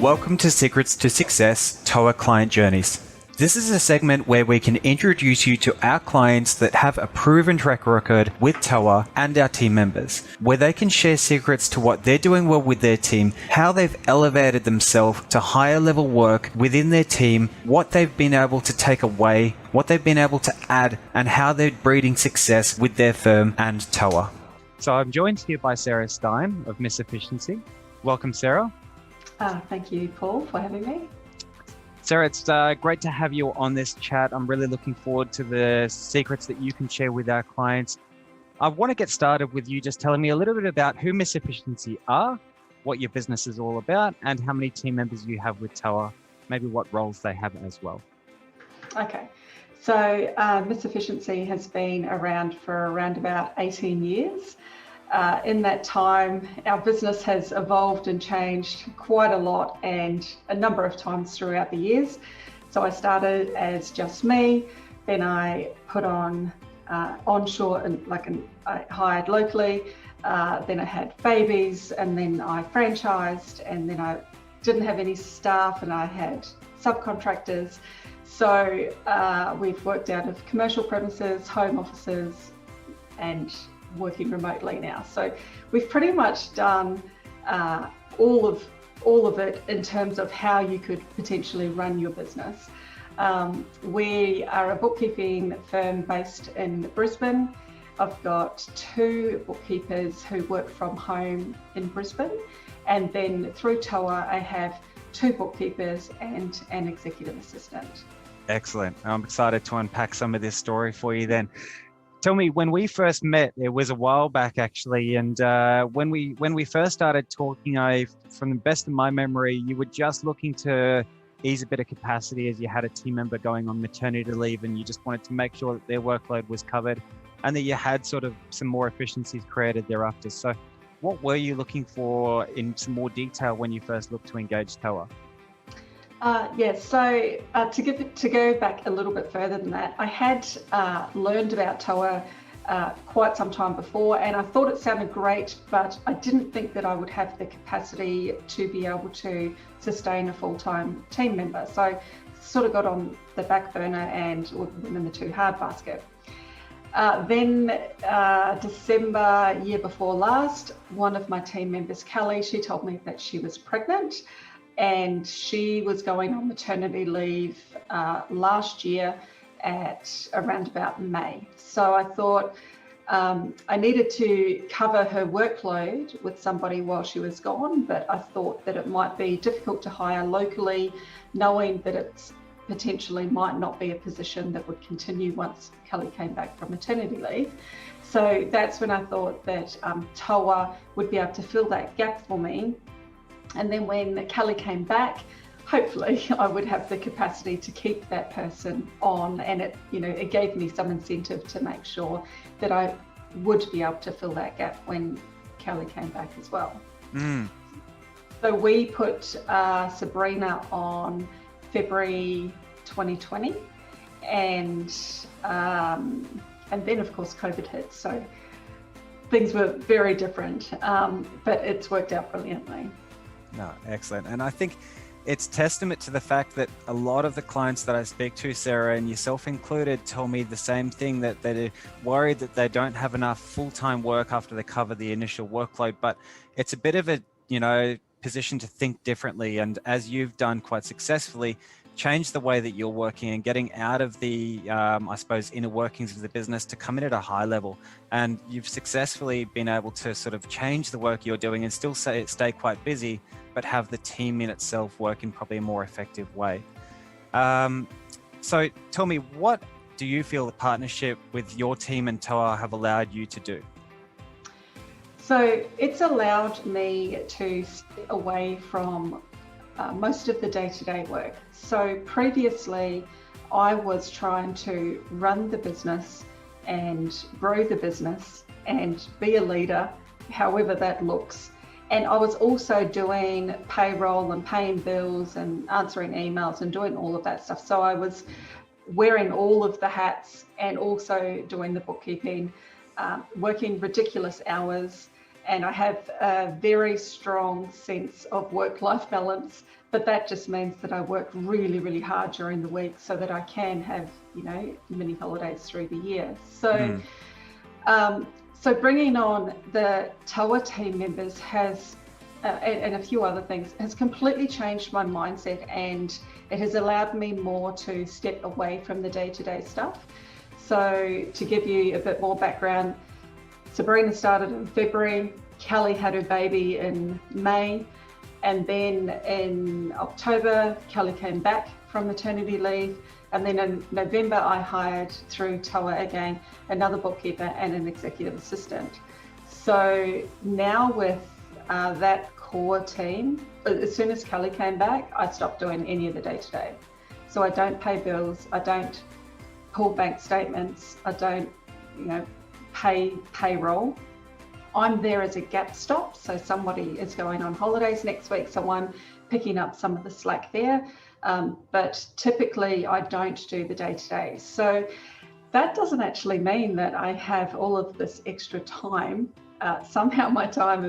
Welcome to Secrets to Success TOA Client Journeys. This is a segment where we can introduce you to our clients that have a proven track record with TOA and our team members, where they can share secrets to what they're doing well with their team, how they've elevated themselves to higher level work within their team, what they've been able to take away, what they've been able to add, and how they're breeding success with their firm and TOA. So I'm joined here by Sarah Stein of Miss Efficiency. Welcome, Sarah. Thank you, Paul, for having me. Sarah, it's great to have you on this chat. I'm really looking forward to the secrets that you can share with our clients. I want to get started with you just telling me a little bit about who Miss Efficiency are, what your business is all about, and how many team members you have with TOA, maybe what roles they have as well. Okay, so Miss Efficiency has been around for around about 18 years. In that time, our business has evolved and changed quite a lot and a number of times throughout the years. So I started as just me, then I put on onshore and I hired locally, then I had babies, and then I franchised, and then I didn't have any staff and I had subcontractors. So we've worked out of commercial premises, home offices, and working remotely now. So we've pretty much done all of it in terms of how you could potentially run your business. We are a bookkeeping firm based in Brisbane. I've got 2 bookkeepers who work from home in Brisbane, and then through TOA I have 2 bookkeepers and an executive assistant. Excellent. I'm excited to unpack some of this story for you then. Tell me, when we first met, it was a while back actually, and when we first started talking, from the best of my memory, you were just looking to ease a bit of capacity as you had a team member going on maternity leave, and you just wanted to make sure that their workload was covered and that you had sort of some more efficiencies created thereafter. So what were you looking for in some more detail when you first looked to engage TOA? So to go back a little bit further than that, I had learned about TOA quite some time before, and I thought it sounded great, but I didn't think that I would have the capacity to be able to sustain a full-time team member. So I sort of got on the back burner and went in the too hard basket. Then December year before last, one of my team members, Kelly, she told me that she was pregnant, and she was going on maternity leave last year at around about May. So I thought I needed to cover her workload with somebody while she was gone, but I thought that it might be difficult to hire locally, knowing that it's potentially might not be a position that would continue once Kelly came back from maternity leave. So that's when I thought that TOA would be able to fill that gap for me. And then when Kelly came back, hopefully I would have the capacity to keep that person on, and it gave me some incentive to make sure that I would be able to fill that gap when Kelly came back as well. So we put Sabrina on February 2020, and then of course COVID hit, so things were very different, but it's worked out brilliantly. No, excellent. And I think it's testament to the fact that a lot of the clients that I speak to, Sarah, and yourself included, tell me the same thing, that they're worried that they don't have enough full-time work after they cover the initial workload. But it's a bit of a, position to think differently. And as you've done quite successfully, change the way that you're working and getting out of the, inner workings of the business to come in at a high level. And you've successfully been able to sort of change the work you're doing and still stay quite busy, but have the team in itself work in probably a more effective way. So tell me, what do you feel the partnership with your team and TOA have allowed you to do? So it's allowed me to step away from most of the day-to-day work. So previously, I was trying to run the business and grow the business and be a leader, however that looks. And I was also doing payroll and paying bills and answering emails and doing all of that stuff. So I was wearing all of the hats and also doing the bookkeeping, working ridiculous hours, and I have a very strong sense of work-life balance, but that just means that I work really, really hard during the week so that I can have, mini holidays through the year. So, so bringing on the TOA team members has, and a few other things, has completely changed my mindset, and it has allowed me more to step away from the day-to-day stuff. So to give you a bit more background, Sabrina started in February, Kelly had her baby in May, and then in October, Kelly came back from maternity leave. And then in November, I hired through TOA again, another bookkeeper and an executive assistant. So now with that core team, as soon as Kelly came back, I stopped doing any of the day-to-day. So I don't pay bills, I don't pull bank statements, I don't, pay payroll. I'm there as a gap stop, so somebody is going on holidays next week, so I'm picking up some of the slack there. But typically I don't do the day-to-day. So that doesn't actually mean that I have all of this extra time. Somehow my time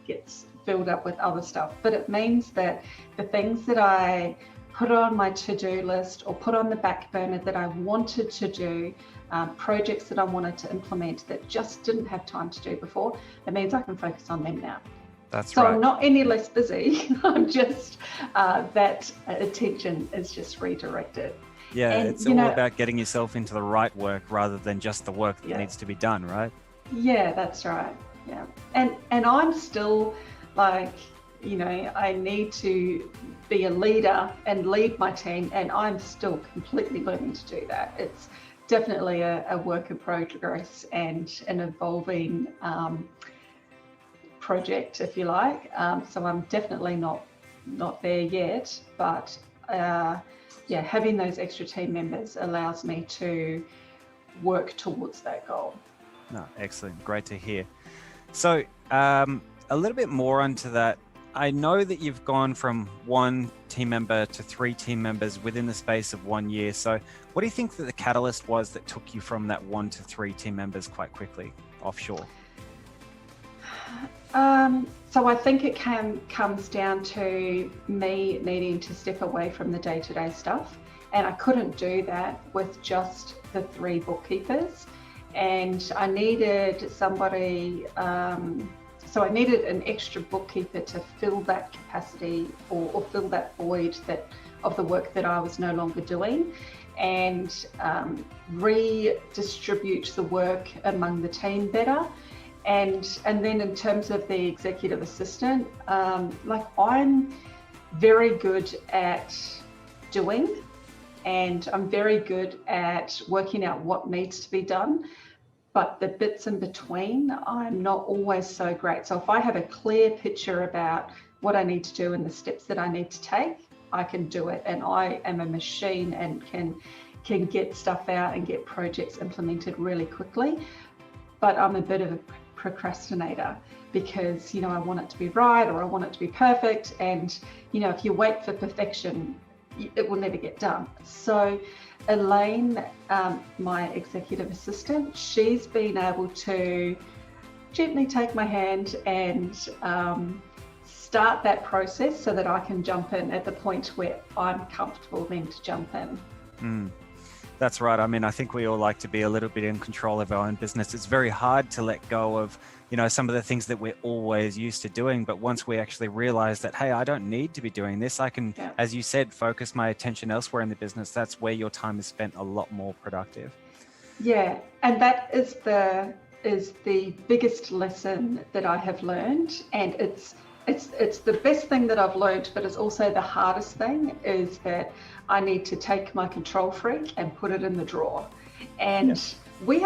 gets filled up with other stuff, but it means that the things that I put on my to-do list or put on the back burner that I wanted to do, projects that I wanted to implement that just didn't have time to do before, it means I can focus on them now. That's so right. I'm not any less busy. I'm just, that attention is just redirected. Yeah, and, it's all about getting yourself into the right work rather than just the work that needs to be done, right? Yeah, that's right. Yeah. And I'm still like, I need to be a leader and lead my team, and I'm still completely learning to do that. It's definitely a work in progress and an evolving project, if you like. So I'm definitely not there yet, but having those extra team members allows me to work towards that goal. No, excellent. Great to hear. So a little bit more onto that. I know that you've gone from one team member to 3 team members within the space of 1 year. So what do you think that the catalyst was that took you from that 1 to 3 team members quite quickly offshore? So I think it comes down to me needing to step away from the day-to-day stuff, and I couldn't do that with just the 3 bookkeepers, and I needed somebody. So I needed an extra bookkeeper to fill that capacity or fill that void of the work that I was no longer doing, and redistribute the work among the team better. And then in terms of the executive assistant, I'm very good at doing, and I'm very good at working out what needs to be done. But the bits in between, I'm not always so great. So if I have a clear picture about what I need to do and the steps that I need to take, I can do it. And I am a machine and can get stuff out and get projects implemented really quickly. But I'm a bit of a procrastinator because, I want it to be right, or I want it to be perfect. And, if you wait for perfection, it will never get done. So Elaine, my executive assistant, she's been able to gently take my hand and start that process so that I can jump in at the point where I'm comfortable then to jump in. That's right. I mean, I think we all like to be a little bit in control of our own business. It's very hard to let go of, some of the things that we're always used to doing. But once we actually realize that, hey, I don't need to be doing this, I can, as you said, focus my attention elsewhere in the business. That's where your time is spent a lot more productive. Yeah. And that is the biggest lesson that I have learned. And it's the best thing that I've learned, but it's also the hardest thing, is that I need to take my control freak and put it in the drawer. And we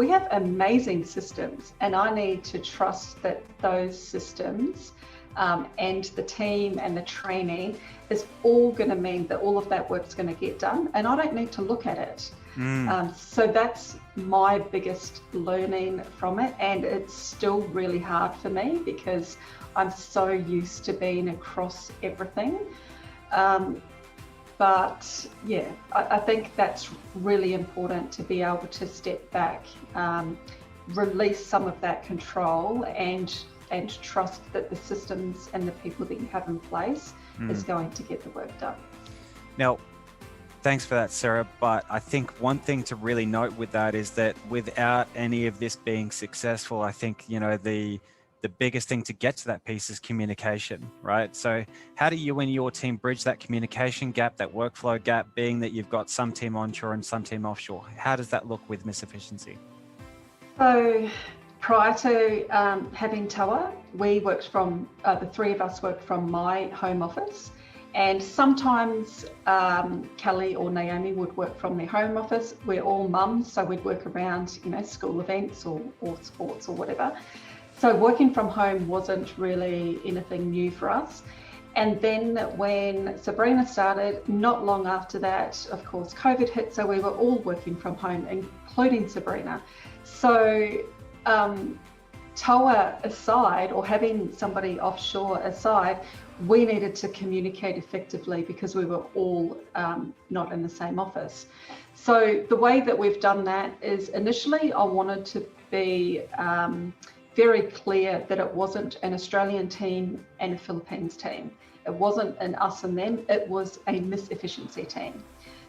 have amazing systems, and I need to trust that those systems and the team and the training is all going to mean that all of that work's going to get done, and I don't need to look at it. So that's my biggest learning from it, and it's still really hard for me because I'm so used to being across everything. But I think that's really important, to be able to step back release some of that control and trust that the systems and the people that you have in place is going to get the work done. Now, thanks for that, Sarah. But I think one thing to really note with that is that without any of this being successful, I think, the biggest thing to get to that piece is communication, right? So how do you and your team bridge that communication gap, that workflow gap, being that you've got some team onshore and some team offshore? How does that look with Miss Efficiency? So prior to having TOA, we worked from, the three of us worked from my home office. And sometimes Kelly or Naomi would work from their home office. We're all mums, so we'd work around, school events or sports or whatever. So working from home wasn't really anything new for us. And then when Sabrina started, not long after that, of course, COVID hit, so we were all working from home, including Sabrina. So TOA aside, or having somebody offshore aside, we needed to communicate effectively because we were all not in the same office. So the way that we've done that is initially I wanted to be very clear that it wasn't an Australian team and a Philippines team. It wasn't an us and them, it was a Miss Efficiency team.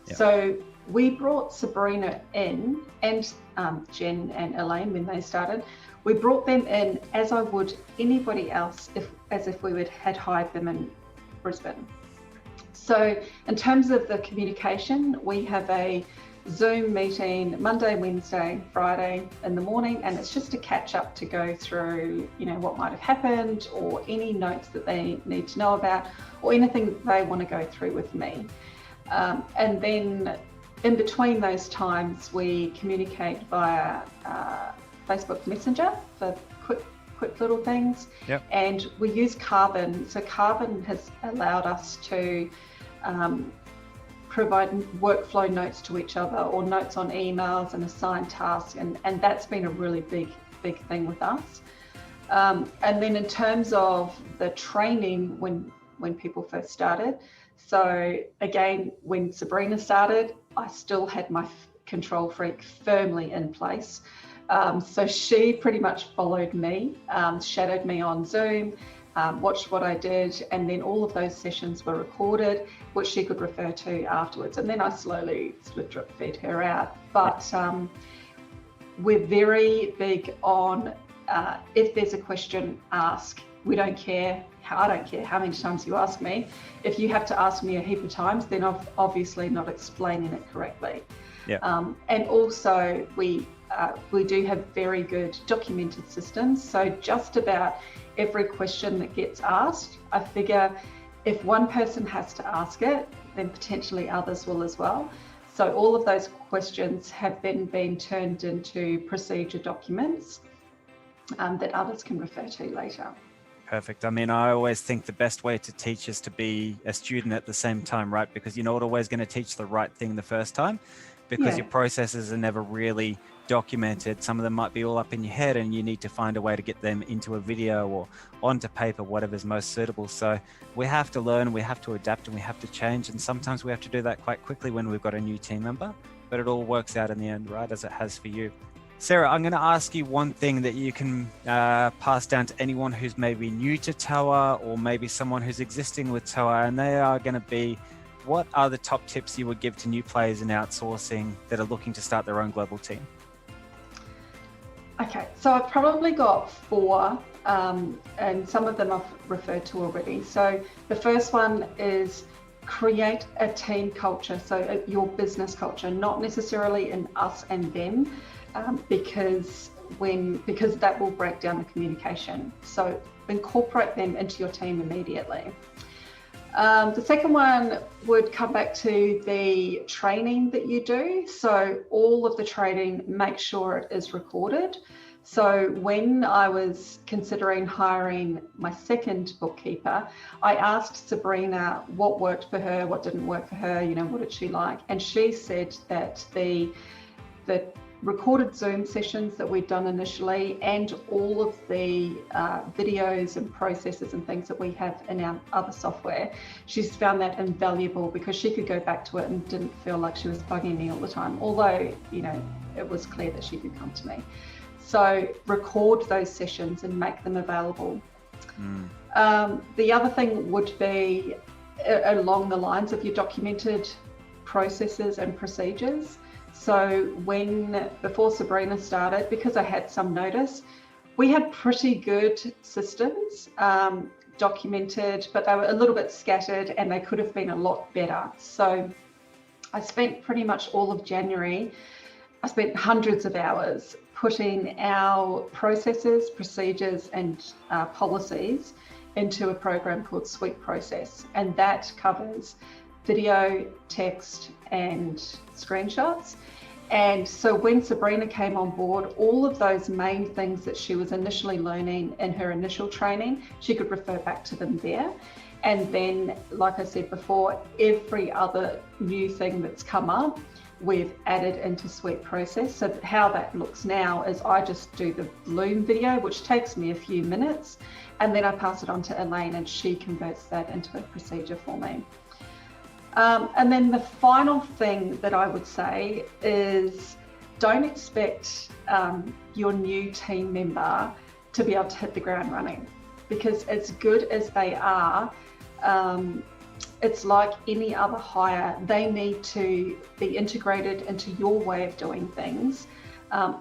Yep. So we brought Sabrina in and Jen and Elaine when they started. We brought them in as I would anybody else, as if we had hired them in Brisbane. So in terms of the communication, we have a Zoom meeting Monday, Wednesday, Friday in the morning, and it's just a catch up to go through, what might have happened or any notes that they need to know about or anything they want to go through with me. And then in between those times, we communicate via Facebook Messenger for quick little things. Yep. And we use Carbon. So Carbon has allowed us to provide workflow notes to each other or notes on emails and assign tasks. And that's been a really big thing with us. And then in terms of the training when people first started, so again, when Sabrina started, I still had my control freak firmly in place. So she pretty much followed me, shadowed me on Zoom, watched what I did, and then all of those sessions were recorded, which she could refer to afterwards. And then I slowly drip fed her out. But we're very big on if there's a question, ask. We don't care. I don't care how many times you ask me. If you have to ask me a heap of times, then I'm obviously not explaining it correctly. Yeah. And also we do have very good documented systems. So just about every question that gets asked, I figure if one person has to ask it, then potentially others will as well. So all of those questions have then been turned into procedure documents that others can refer to later. Perfect. I mean, I always think the best way to teach is to be a student at the same time, right? Because you're not always going to teach the right thing the first time because your processes are never really documented. Some of them might be all up in your head and you need to find a way to get them into a video or onto paper, whatever's most suitable. So we have to learn, we have to adapt, and we have to change. And sometimes we have to do that quite quickly when we've got a new team member, but it all works out in the end, right? As it has for you. Sarah, I'm going to ask you one thing that you can pass down to anyone who's maybe new to TOA or maybe someone who's existing with TOA, and they are going to be, what are the top tips you would give to new players in outsourcing that are looking to start their own global team? Okay, so I've probably got 4, and some of them I've referred to already. So the first one is create a team culture, so your business culture, not necessarily an us and them. Because that will break down the communication. So incorporate them into your team immediately. The second one would come back to the training that you do. So all of the training, make sure it is recorded. So when I was considering hiring my second bookkeeper, I asked Sabrina what worked for her, what didn't work for her, what did she like? And she said that the recorded Zoom sessions that we'd done initially and all of the videos and processes and things that we have in our other software, she's found that invaluable because she could go back to it and didn't feel like she was bugging me all the time, although it was clear that she could come to me. So record those sessions and make them available. The other thing would be along the lines of your documented processes and procedures. So before Sabrina started, because I had some notice, we had pretty good systems documented, but they were a little bit scattered and they could have been a lot better. So I spent pretty much all of January, I spent hundreds of hours putting our processes, procedures and policies into a program called Suite Process. And that covers video, text and screenshots. And so when Sabrina came on board, all of those main things that she was initially learning in her initial training, she could refer back to them there. And then, like I said before, every other new thing that's come up, we've added into Suite Process. So how that looks now is I just do the Loom video, which takes me a few minutes, and then I pass it on to Elaine and she converts that into a procedure for me. And then the final thing that I would say is don't expect your new team member to be able to hit the ground running, because as good as they are, it's like any other hire, they need to be integrated into your way of doing things.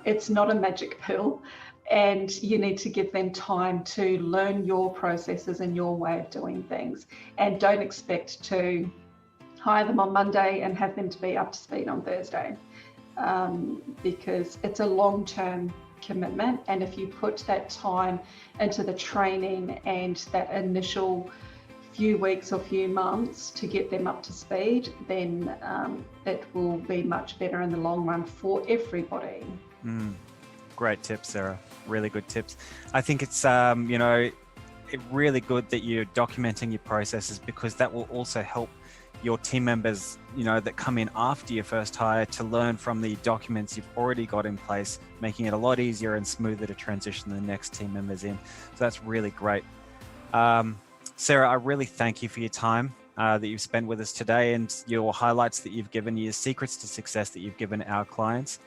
It's not a magic pill, and you need to give them time to learn your processes and your way of doing things. And don't expect to hire them on Monday and have them to be up to speed on Thursday, because it's a long-term commitment. And if you put that time into the training and that initial few weeks or few months to get them up to speed, then it will be much better in the long run for everybody. Great tips, Sarah. Really good tips. I think it's really good that you're documenting your processes, because that will also help your team members, that come in after your first hire to learn from the documents you've already got in place, making it a lot easier and smoother to transition the next team members in. So that's really great. Sarah, I really thank you for your time that you've spent with us today, and your highlights that you've given, your secrets to success that you've given our clients.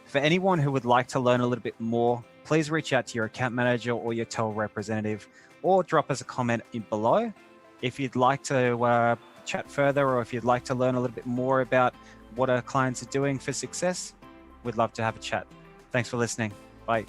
For anyone who would like to learn a little bit more, please reach out to your account manager or your TOA representative, or drop us a comment below. If you'd like to chat further, or if you'd like to learn a little bit more about what our clients are doing for success, we'd love to have a chat. Thanks for listening. Bye.